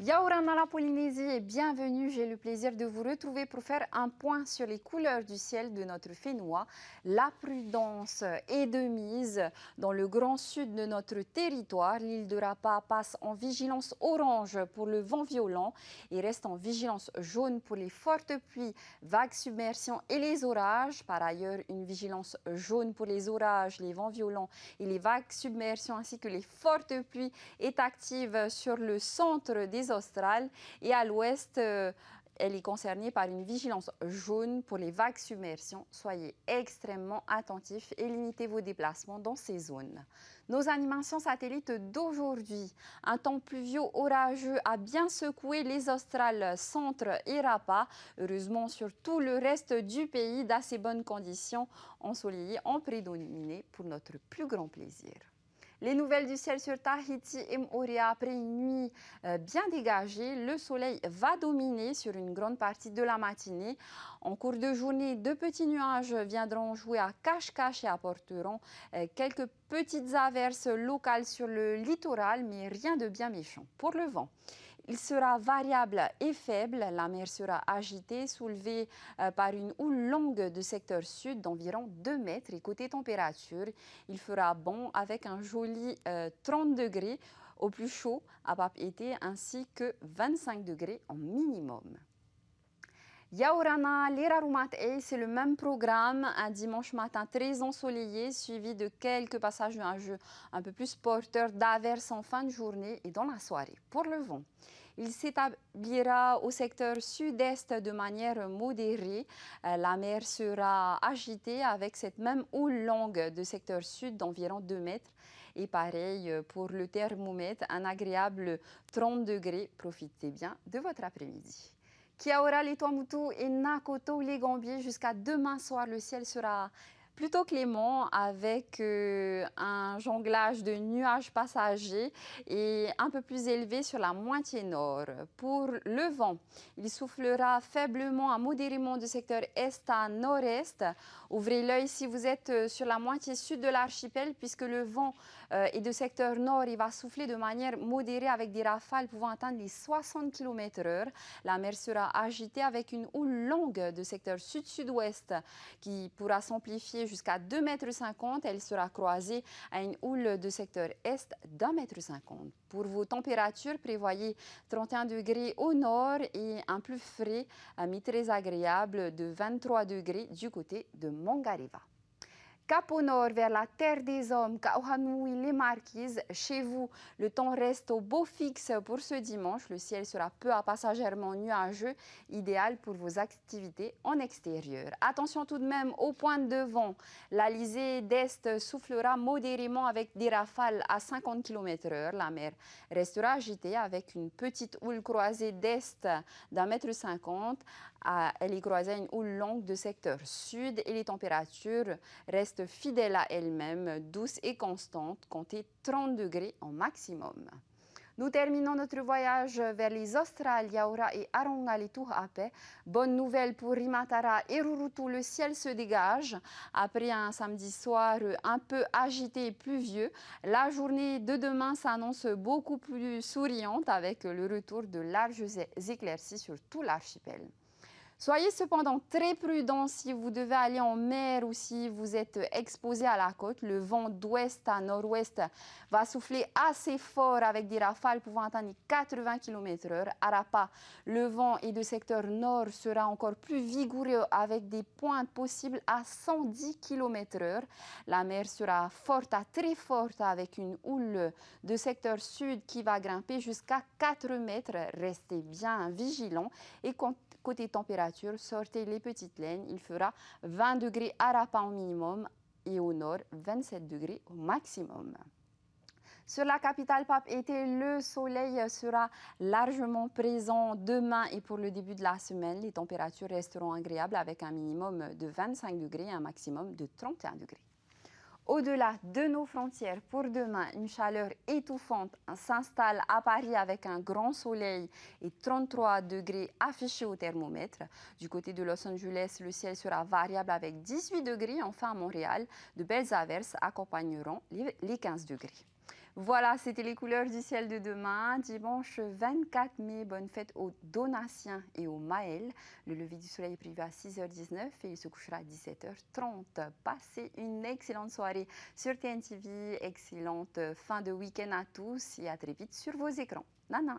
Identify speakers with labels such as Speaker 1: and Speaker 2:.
Speaker 1: Yaourana la Polynésie et bienvenue. J'ai le plaisir de vous retrouver pour faire un point sur les couleurs du ciel de notre Fénois. La prudence est de mise dans le grand sud de notre territoire. L'île de Rapa passe en vigilance orange pour le vent violent et reste en vigilance jaune pour les fortes pluies, vagues, submersions et les orages. Par ailleurs, une vigilance jaune pour les orages, les vents violents et les vagues submersions ainsi que les fortes pluies est active sur le centre des Australes et à l'ouest, elle est concernée par une vigilance jaune pour les vagues submersions. Soyez extrêmement attentifs et limitez vos déplacements dans ces zones. Nos animations satellites d'aujourd'hui. Un temps pluvieux orageux a bien secoué les Australes centre et Rapa. Heureusement, sur tout le reste du pays, d'assez bonnes conditions ensoleillées ont prédominé pour notre plus grand plaisir. Les nouvelles du ciel sur Tahiti et Moorea. Après une nuit bien dégagée, le soleil va dominer sur une grande partie de la matinée. En cours de journée, de petits nuages viendront jouer à cache-cache et apporteront quelques petites averses locales sur le littoral, mais rien de bien méchant. Pour le vent, il sera variable et faible. La mer sera agitée, soulevée par une houle longue de secteur sud d'environ 2 mètres. Et côté température, il fera bon avec un joli 30 degrés au plus chaud à Papeete ainsi que 25 degrés en minimum. Yaourana, l'Irarumat Ei, c'est le même programme, un dimanche matin très ensoleillé, suivi de quelques passages nuageux un peu plus porteurs d'averses en fin de journée et dans la soirée. Pour le vent, il s'établira au secteur sud-est de manière modérée. La mer sera agitée avec cette même houle longue de secteur sud d'environ 2 mètres. Et pareil pour le thermomètre, un agréable 30 degrés. Profitez bien de votre après-midi. Kia ora les Tuamotu et Nakoto les Gambiers. Jusqu'à demain soir, le ciel sera plutôt clément avec un jonglage de nuages passagers et un peu plus élevé sur la moitié nord. Pour le vent, il soufflera faiblement à modérément du secteur est à nord-est. Ouvrez l'œil si vous êtes sur la moitié sud de l'archipel puisque le vent est de secteur nord. Il va souffler de manière modérée avec des rafales pouvant atteindre les 60 km/h. La mer sera agitée avec une houle longue de secteur sud-sud-ouest qui pourra s'amplifier jusqu'à 2,50 m. Elle sera croisée à une houle de secteur est d'1,50 m. Pour vos températures, prévoyez 31 degrés au nord et un plus frais, mais très agréable de 23 degrés du côté de Mangareva. Cap au nord, vers la terre des hommes, Kaohanoui, les Marquises. Chez vous, le temps reste au beau fixe pour ce dimanche. Le ciel sera peu à passagèrement nuageux, idéal pour vos activités en extérieur. Attention tout de même aux pointes de vent. L'alizé d'est soufflera modérément avec des rafales à 50 km/h. La mer restera agitée avec une petite houle croisée d'est d'1,50 m. Elle est croisée à une houle longue de secteur sud et les températures restent fidèles à elles-mêmes, douces et constantes, comptez 30 degrés en maximum. Nous terminons notre voyage vers les Australes, Yaoura et Arongalituhape. Bonne nouvelle pour Rimatara et Rurutu, le ciel se dégage. Après un samedi soir un peu agité et pluvieux, la journée de demain s'annonce beaucoup plus souriante avec le retour de larges éclaircies sur tout l'archipel. Soyez cependant très prudents si vous devez aller en mer ou si vous êtes exposé à la côte. Le vent d'ouest à nord-ouest va souffler assez fort avec des rafales pouvant atteindre 80 km/h. À Rapa, le vent et de secteur nord sera encore plus vigoureux avec des pointes possibles à 110 km/h. La mer sera forte à très forte avec une houle de secteur sud qui va grimper jusqu'à 4 mètres. Restez bien vigilants et côté température, sortez les petites laines. Il fera 20 degrés à Rapa au minimum et au nord 27 degrés au maximum. Sur la capitale Papeete, le soleil sera largement présent demain et pour le début de la semaine. Les températures resteront agréables avec un minimum de 25 degrés et un maximum de 31 degrés. Au-delà de nos frontières, pour demain, une chaleur étouffante s'installe à Paris avec un grand soleil et 33 degrés affichés au thermomètre. Du côté de Los Angeles, le ciel sera variable avec 18 degrés. Enfin, à Montréal, de belles averses accompagneront les 15 degrés. Voilà, c'était les couleurs du ciel de demain, dimanche 24 mai. Bonne fête aux Donatiens et aux Maëls. Le lever du soleil est prévu à 6h19 et il se couchera à 17h30. Passez une excellente soirée sur TNTV, excellente fin de week-end à tous et à très vite sur vos écrans. Nana.